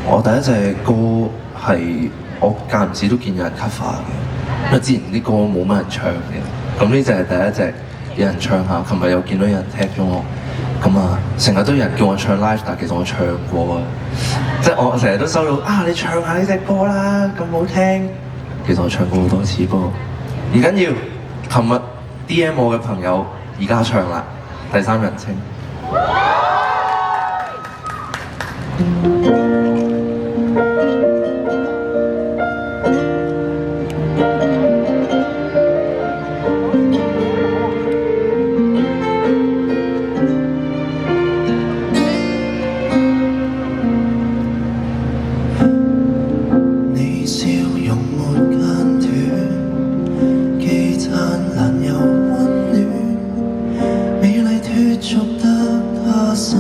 我第一隻歌係我間唔時都見有人 cover 嘅，因為之前啲歌冇乜人唱嘅，咁呢隻係第一隻有人唱下。琴日又見到有人踢咗我，咁啊成日都有人叫我唱 live， 但其實我唱過啊，即係我成日都收到啊你唱下呢隻歌啦，咁好聽。其實我唱過好多次歌，唔緊要。琴日 DM 我嘅朋友而家唱啦，第三人稱。你笑容沒間斷，既燦爛又溫暖，美麗脫俗得他心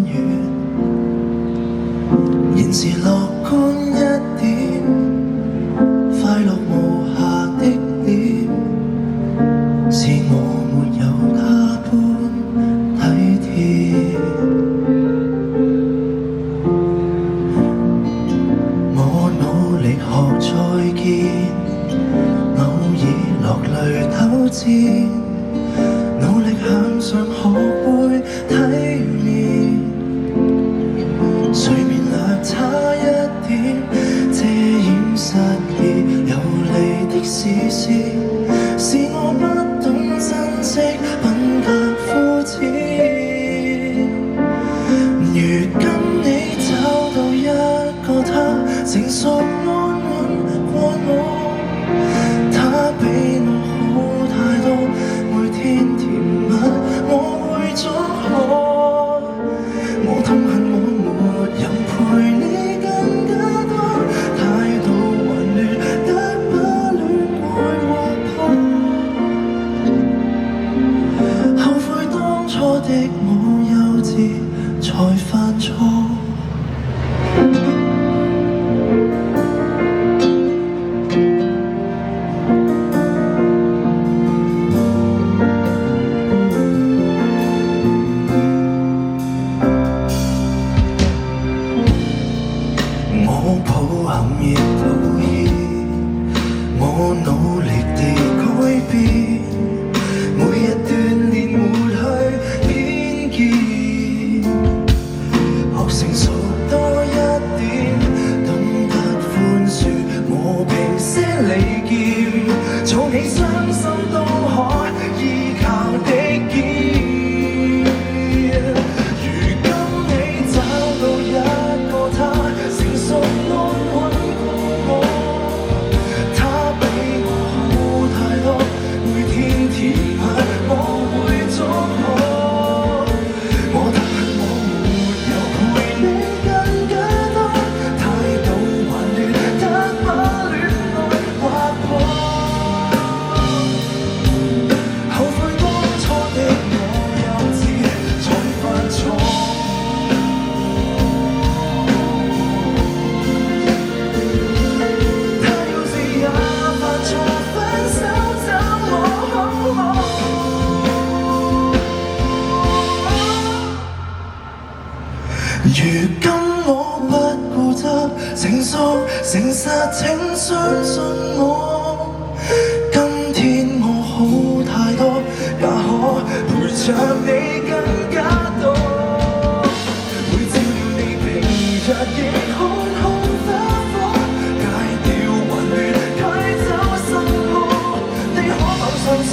軟，現時樂觀一點，快樂無瑕的臉，是我沒有他般體貼。我努力學再見，偶爾落淚糾纏，努力向上學會體面，睡眠略差一點，遮掩失意流離的視線，是我不懂珍惜，品格膚淺。如今你找到一個他，成熟安穩過我，他比我好太多，每天甜蜜我會祝賀。我痛恨我沒有陪你更加多，態度還亂得不戀愛劃破，後悔當初的我幼稚才犯錯。我抱憾亦抱歉，我努力地改變，每日鍛鍊抹去偏見，學成熟多一點，懂得寬恕我平些利劍，做你傷心都可依靠的肩。如今你找到一個他，成熟安穩過我，他比我好太多，每天甜蜜我會祝賀。我痛恨我沒有陪你更加多，態度還亂得把戀愛劃破，後悔當初的我幼稚才犯錯。他幼稚也犯錯，分手找我好麼？如今我不固執，成熟誠實，請相信我。今天我好太多，也可陪着你更加多。會照料你平日亦空空花火，戒掉混亂，驅走心魔。你可否相信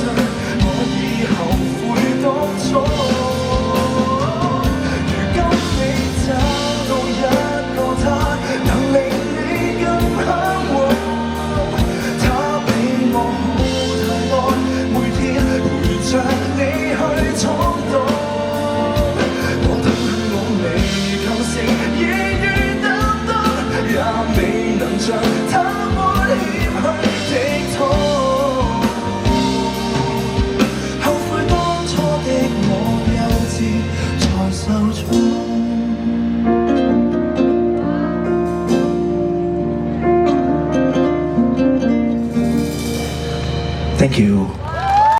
我已後悔當初？如今你找到一個他，能令你更向往，他比我好太多，每天陪着你去闖蕩。我痛恨我未構成異於擔當，也未能像他般謙虛的痛，後悔當初的我幼稚才受挫。Thank you.